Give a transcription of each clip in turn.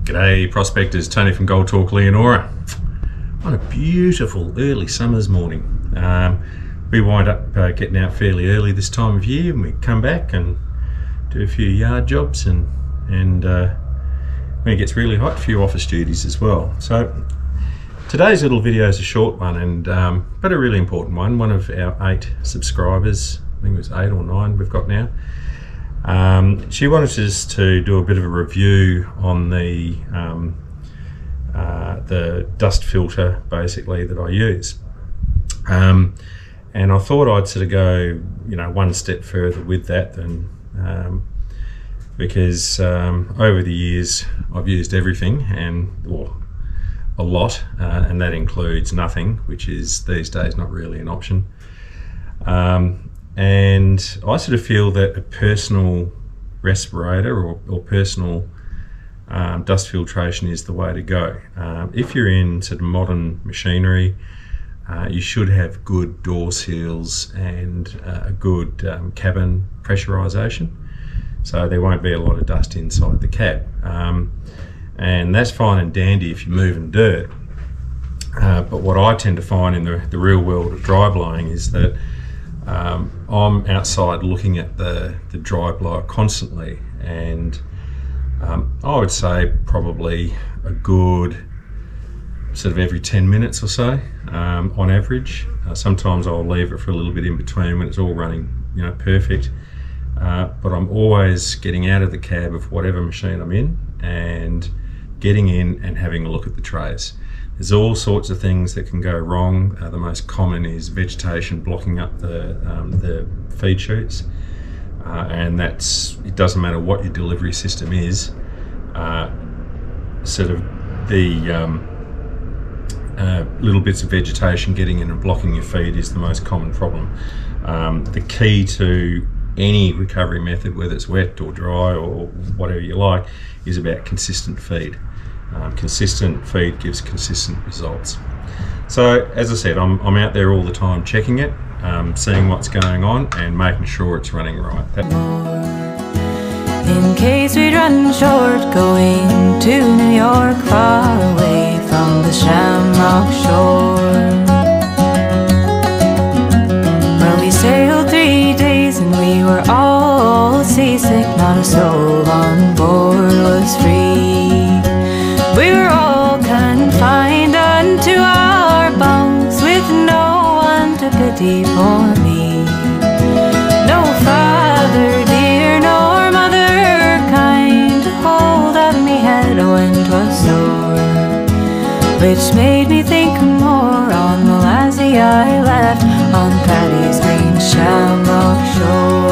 G'day prospectors, Tony from Gold Talk Leonora. On a beautiful early summer's morning. We wind up getting out fairly early this time of year, and we come back and do a few yard jobs and when it gets really hot, a few office duties as well. So today's little video is a short one, and but a really important one. One of our 8 subscribers, I think it was 8 or 9 we've got now, she wanted us to do a bit of a review on the dust filter basically that I use, and I thought I'd sort of go one step further with that than because over the years I've used everything or a lot, and that includes nothing, which is these days not really an option. And I sort of feel that a personal respirator or personal dust filtration is the way to go. If you're in sort of modern machinery, you should have good door seals and a good cabin pressurization, so there won't be a lot of dust inside the cab. And that's fine and dandy if you're moving dirt. But what I tend to find in the real world of dry blowing is that I'm outside looking at the dry blower constantly, and I would say probably a good sort of every 10 minutes or so on average. Sometimes I'll leave it for a little bit in between when it's all running perfect, but I'm always getting out of the cab of whatever machine I'm in and getting in and having a look at the trays. There's all sorts of things that can go wrong. The most common is vegetation blocking up the feed chutes, and it doesn't matter what your delivery system is, sort of the little bits of vegetation getting in and blocking your feed is the most common problem. The key to any recovery method, whether it's wet or dry or whatever you like, is about consistent feed. Consistent feed gives consistent results. So as I said, I'm out there all the time checking it, seeing what's going on and making sure it's running right. In case we'd run short going to New York, far away from the Shamrock shore, well, we sailed 3 days and we were all seasick. Not a soul on board was free. We were all confined unto our bunks, with no one to pity for me. No father dear, nor mother kind, to hold of me head when 'twas sore, which made me think more on the lassie I left on Paddy's green Shamrock shore.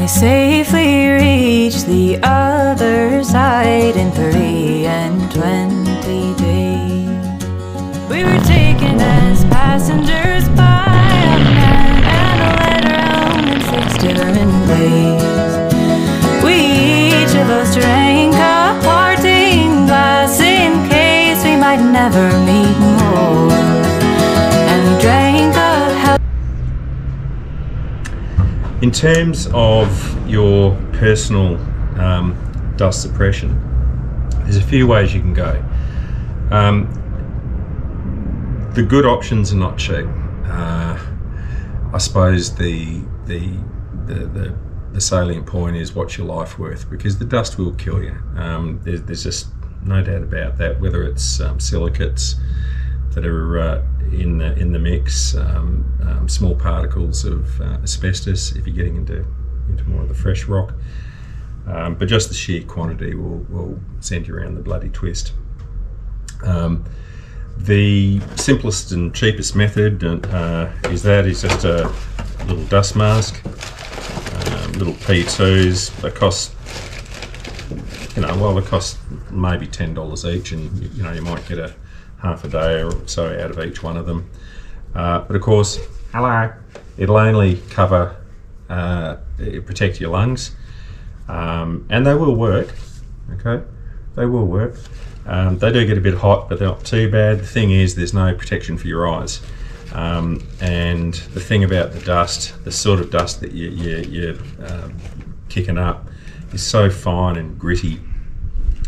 Safely reached the other side in 23 days. We were taken as passengers by a man and led around in 6 different ways. We each of us drank a parting glass in case we might never meet more, and we drank a In terms of your personal dust suppression, there's a few ways you can go. The good options are not cheap. I suppose the salient point is what's your life worth, because the dust will kill you. There's just no doubt about that, whether it's silicates that are in the mix, small particles of asbestos if you're getting into more of the fresh rock, but just the sheer quantity will send you around the bloody twist. The simplest and cheapest method is just a little dust mask, little P2s. They cost they cost maybe $10 each, and you might get a half a day or so out of each one of them. But of course, it'll only cover, protect your lungs, and they will work. Okay, they will work. They do get a bit hot, but they're not too bad. The thing is, there's no protection for your eyes. And the thing about the dust, the sort of dust that you're kicking up, is so fine and gritty,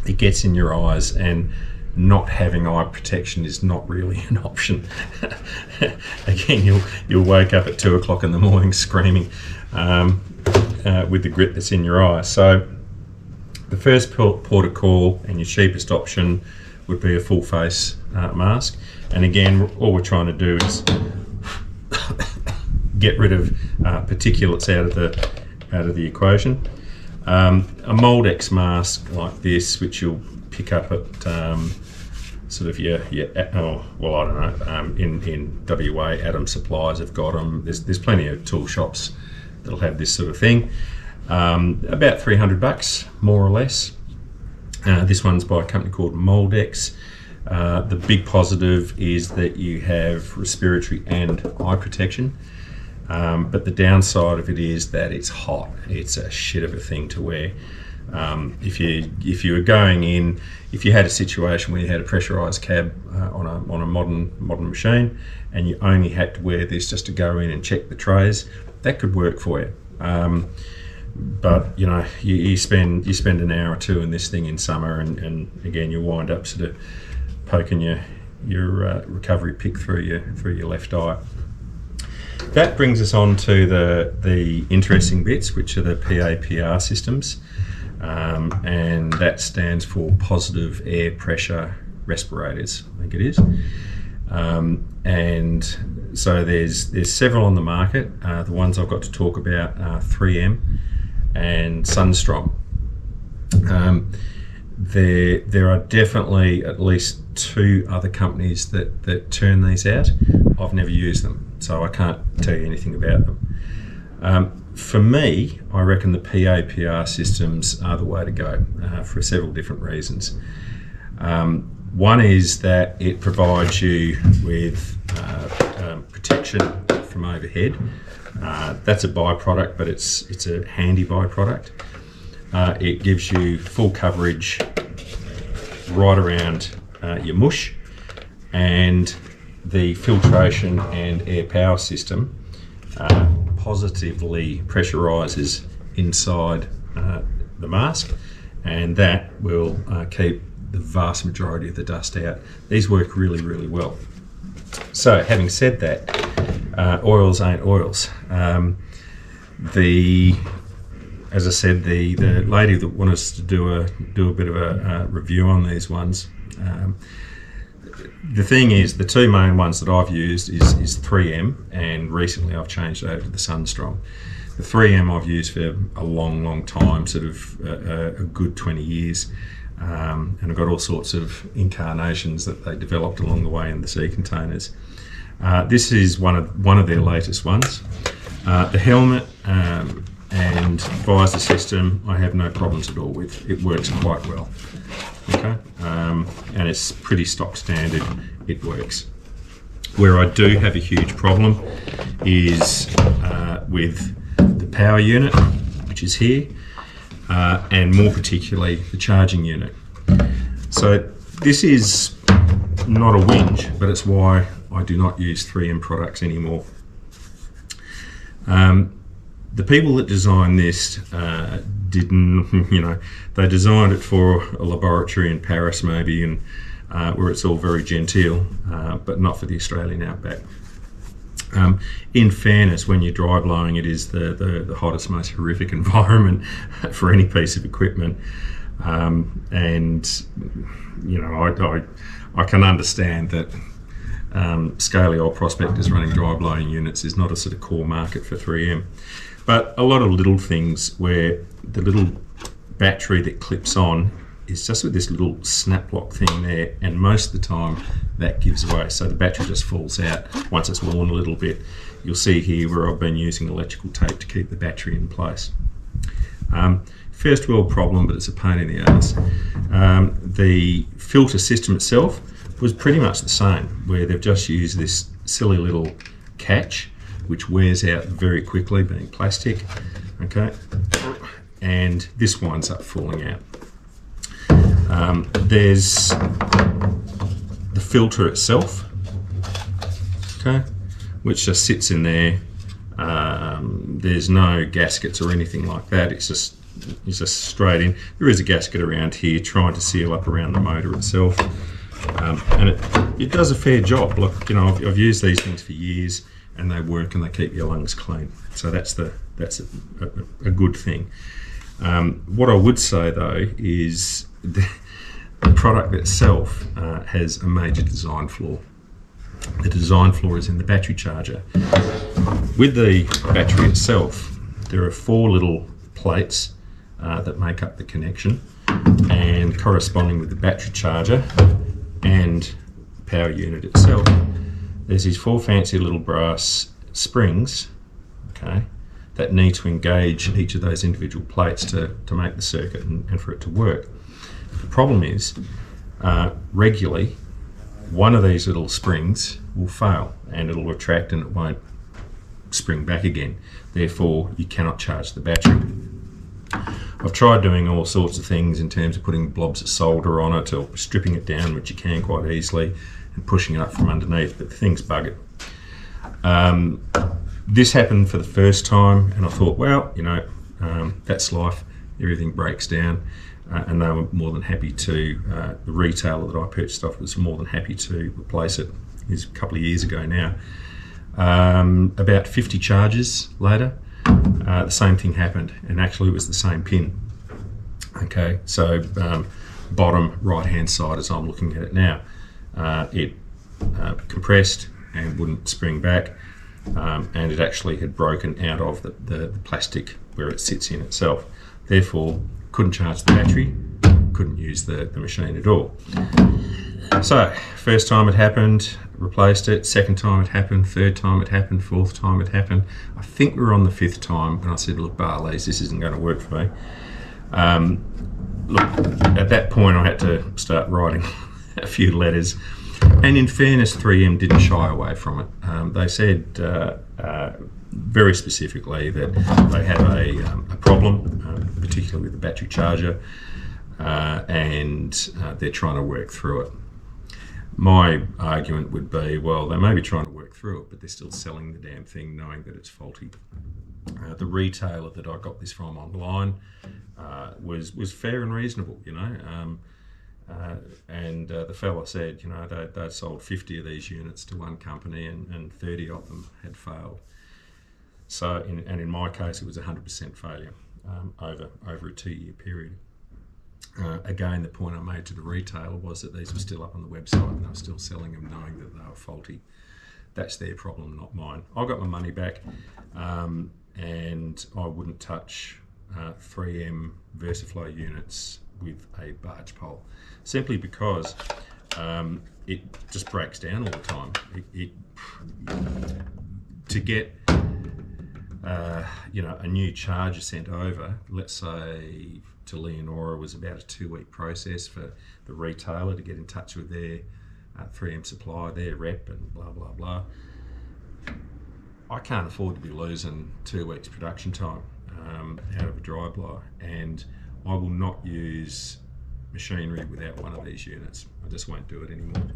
it gets in your eyes, and not having eye protection is not really an option. Again, you'll wake up at 2 o'clock in the morning screaming with the grit that's in your eye. So the first port of call and your cheapest option would be a full face mask. And again, all we're trying to do is get rid of particulates out of the equation. A Moldex mask like this, which you'll pick up at sort of your I don't know, in WA, Adam Supplies have got them. There's plenty of tool shops that'll have this sort of thing. About $300, more or less. This one's by a company called Moldex. The big positive is that you have respiratory and eye protection. But the downside of it is that it's hot. It's a shit of a thing to wear. If you were going in, if you had a situation where you had a pressurised cab on a modern machine, and you only had to wear this just to go in and check the trays, that could work for you. But you know, you spend an hour or two in this thing in summer, and again you wind up sort of poking your recovery pick through your left eye. That brings us on to the interesting bits, which are the PAPR systems, and that stands for positive air pressure respirators, I think it is. And so there's several on the market. The ones I've got to talk about are 3M and Sunstrong. There are definitely at least 2 other companies that turn these out. I've never used them, so I can't tell you anything about them. For me, I reckon the PAPR systems are the way to go for several different reasons. One is that it provides you with protection from overhead. That's a byproduct, but it's a handy byproduct. It gives you full coverage right around your mush, and the filtration and air power system positively pressurizes inside the mask, and that will keep the vast majority of the dust out. These work really, really well. So having said that, oils ain't oils. As I said, the lady that wanted us to do a bit of a review on these ones. The thing is, the 2 main ones that I've used is 3M, and recently I've changed over to the Sunstrong. The 3M I've used for a long time, sort of a good 20 years, and I've got all sorts of incarnations that they developed along the way in the sea containers. This is one of their latest ones. The helmet and visor system I have no problems at all with. It works quite well. Okay, and it's pretty stock standard. It works. Where I do have a huge problem is with the power unit, which is here, and more particularly the charging unit. So this is not a whinge, but it's why I do not use 3M products anymore. The people that designed this they designed it for a laboratory in Paris maybe, and where it's all very genteel, but not for the Australian outback. In fairness, when you're dry blowing, it is the hottest, most horrific environment for any piece of equipment. And you know, I can understand that scaly old prospectors running dry blowing units is not a sort of core market for 3M. But a lot of little things where the little battery that clips on is just with this little snap lock thing there, and most of the time that gives way, so the battery just falls out once it's worn a little bit. You'll see here where I've been using electrical tape to keep the battery in place. First world problem, but it's a pain in the ass. The filter system itself was pretty much the same, where they've just used this silly little catch which wears out very quickly, being plastic, okay, and this winds up falling out. There's the filter itself, okay, which just sits in there. There's no gaskets or anything like that. It's just straight in. There is a gasket around here trying to seal up around the motor itself, and it does a fair job. Look, you know, I've used these things for years, and they work and they keep your lungs clean. So that's a good thing. What I would say though is the product itself has a major design flaw. The design flaw is in the battery charger. With the battery itself, there are 4 little plates that make up the connection, and corresponding with the battery charger and power unit itself, there's these 4 fancy little brass springs, okay, that need to engage each of those individual plates to make the circuit and for it to work. The problem is, regularly, one of these little springs will fail and it'll retract and it won't spring back again. Therefore, you cannot charge the battery. I've tried doing all sorts of things in terms of putting blobs of solder on it or stripping it down, which you can quite easily, and pushing it up from underneath, but the thing's buggered. This happened for the first time, and I thought, well, you know, that's life. Everything breaks down, and they were more than happy to. The retailer that I purchased off was more than happy to replace it. It was a couple of years ago now. About 50 charges later, the same thing happened, and actually it was the same pin. Okay, so bottom right-hand side as I'm looking at it now, it compressed and wouldn't spring back, and it actually had broken out of the plastic where it sits in itself. Therefore, couldn't charge the battery, couldn't use the machine at all. So, first time it happened, replaced it. Second time it happened, third time it happened, fourth time it happened. I think we were on the 5th time, and I said, look, Barleys, this isn't going to work for me. Look, at that point I had to start writing a few letters, and in fairness, 3M didn't shy away from it. They said very specifically that they had a problem, particularly with the battery charger, and they're trying to work through it. My argument would be, well, they may be trying to work through it, but they're still selling the damn thing knowing that it's faulty. The retailer that I got this from online was fair and reasonable, you know, and the fella said, you know, they'd sold 50 of these units to one company and 30 of them had failed. So, in my case, it was 100% failure over a 2-year period. Again, the point I made to the retailer was that these were still up on the website and they were still selling them knowing that they were faulty. That's their problem, not mine. I got my money back, and I wouldn't touch 3M VersaFlow units with a barge pole, simply because it just breaks down all the time. To get you know, a new charger sent over, let's say to Leonora, was about a 2-week process for the retailer to get in touch with their 3M supplier, their rep, and blah blah blah. I can't afford to be losing 2 weeks production time out of a dry blower, and I will not use machinery without one of these units. I just won't do it anymore.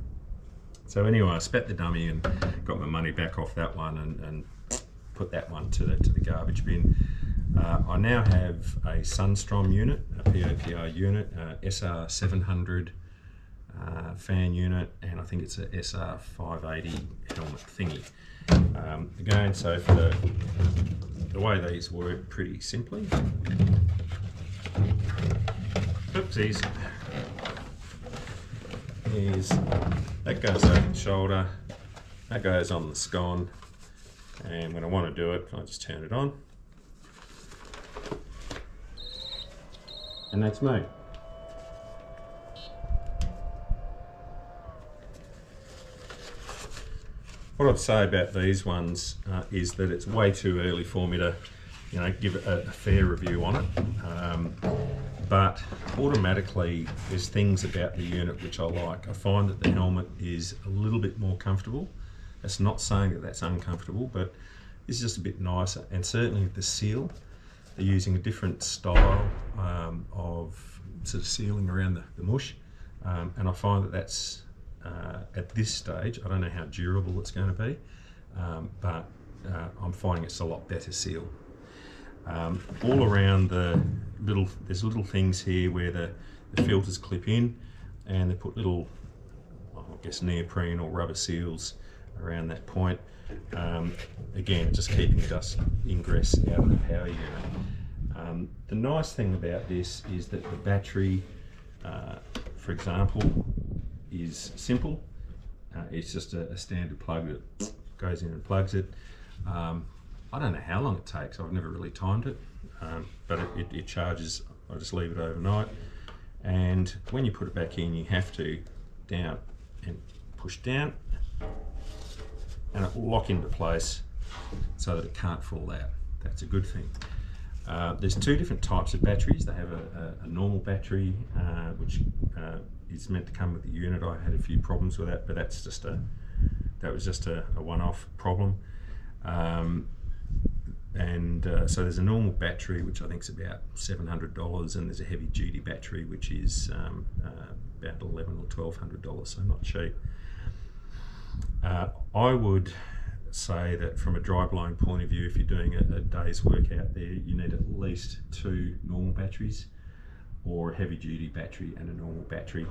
So anyway, I spat the dummy and got my money back off that one, and put that one to the garbage bin. I now have a Sunstrom unit, a POPR unit, SR700 fan unit, and I think it's a SR580 helmet thingy. Again, so for the way these work pretty simply. Oopsies. That goes over the shoulder, that goes on the scon, and when I want to do it, I just turn it on. And that's me. What I'd say about these ones is that it's way too early for me to, you know, give a fair review on it. But automatically, there's things about the unit which I like. I find that the helmet is a little bit more comfortable. That's not saying that that's uncomfortable, but it's just a bit nicer. And certainly the seal, they're using a different style of sort of sealing around the mush, and I find that that's at this stage, I don't know how durable it's going to be, but I'm finding it's a lot better seal. All around there's little things here where the filters clip in, and they put little, I guess, neoprene or rubber seals around that point. Again, just keeping dust ingress out of the power unit. The nice thing about this is that the battery, for example, is simple. It's just a standard plug that goes in and plugs it. I don't know how long it takes. I've never really timed it, but it charges. I just leave it overnight, and when you put it back in, you have to down and push down, and it will lock into place so that it can't fall out. That's a good thing. There's two different types of batteries. They have a normal battery, which is meant to come with the unit. I had a few problems with that, but that was just a one-off problem. So there's a normal battery, which I think is about $700, and there's a heavy duty battery, which is about $1,100 or $1,200, so not cheap. I would say that from a dry blowing point of view, if you're doing a day's work out there, you need at least 2 normal batteries, or a heavy duty battery and a normal battery.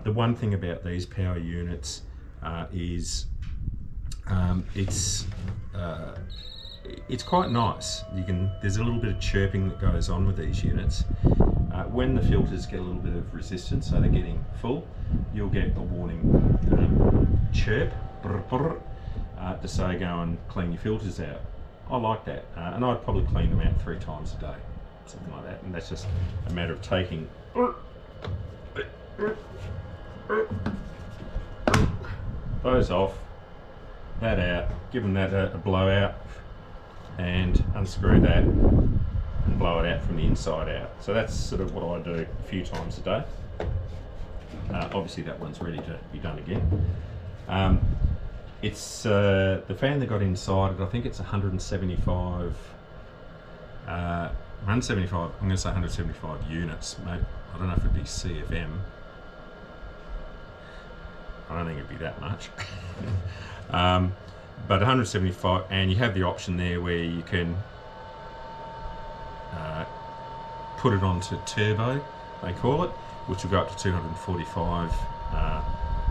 The one thing about these power units is it's quite nice. There's a little bit of chirping that goes on with these units. When the filters get a little bit of resistance, so they're getting full, you'll get a warning chirp to say go and clean your filters out. I like that, and I'd probably clean them out 3 times a day, something like that, and that's just a matter of taking those off, that out, give them that a blowout, and unscrew that and blow it out from the inside out. So that's sort of what I do a few times a day. Obviously that one's ready to be done again. It's the fan they got inside it, I think it's 175, I'm going to say 175 units, mate. I don't know if it'd be CFM. I don't think it'd be that much. But 175, and you have the option there where you can put it onto turbo, they call it, which will go up to 245,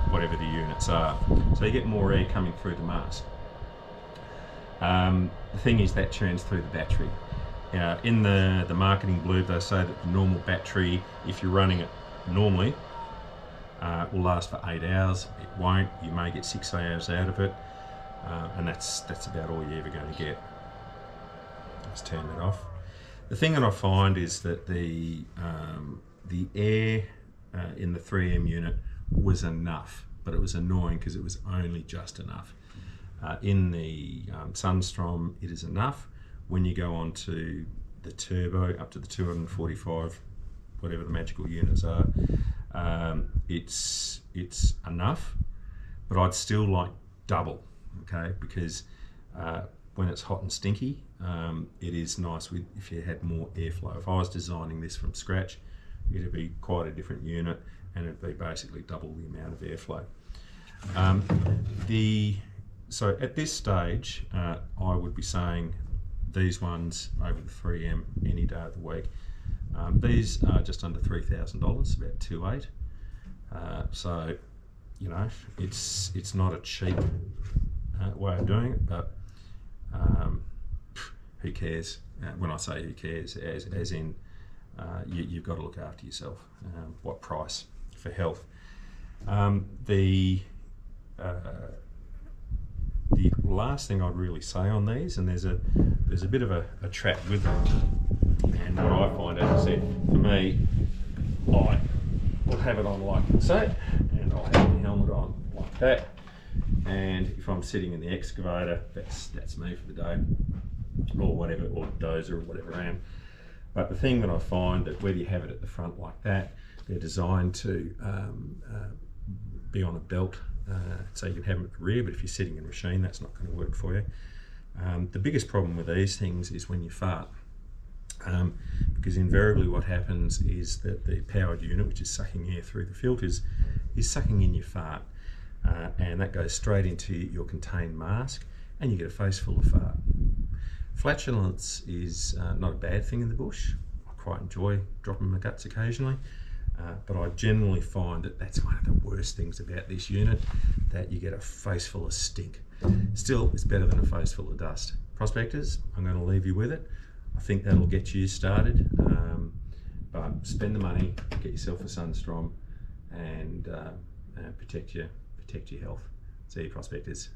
whatever the units are. So you get more air coming through the mask. The thing is that churns through the battery. In the marketing blurb, they say that the normal battery, if you're running it normally, will last for 8 hours. It won't. You may get 6 hours out of it, and that's about all you're ever going to get. Let's turn that off. The thing that I find is that the air in the 3M unit was enough, but it was annoying because it was only just enough. In the Sunstrom, it is enough. When you go on to the turbo, up to the 245, whatever the magical units are, it's enough, but I'd still like double, okay? Because when it's hot and stinky, it is nice if you had more airflow. If I was designing this from scratch, it'd be quite a different unit, and it'd be basically double the amount of airflow. So at this stage, I would be saying these ones over the 3M any day of the week. These are just under $3,000, about 2.8. So, you know, it's not a cheap way of doing it, but who cares? When I say who cares, as in you've got to look after yourself. What price for health? The last thing I'd really say on these, and there's a bit of a trap with them, and what I find, as I said, for me, I will have it on like so, and I'll have the helmet on like that, and if I'm sitting in the excavator, that's me for the day, or whatever, or dozer or whatever I am. But the thing that I find, that whether you have it at the front like that, they're designed to be on a belt, so you can have them at the rear, but if you're sitting in a machine, that's not going to work for you. The biggest problem with these things is when you fart, because invariably what happens is that the powered unit, which is sucking air through the filters, is sucking in your fart, and that goes straight into your contained mask, and you get a face full of fart. Flatulence is not a bad thing in the bush. I quite enjoy dropping my guts occasionally, but I generally find that that's one of the worst things about this unit, that you get a face full of stink. Still, it's better than a face full of dust. Prospectors, I'm going to leave you with it. I think that'll get you started, but spend the money, get yourself a Sunstrom, and protect your health. See you, prospectors.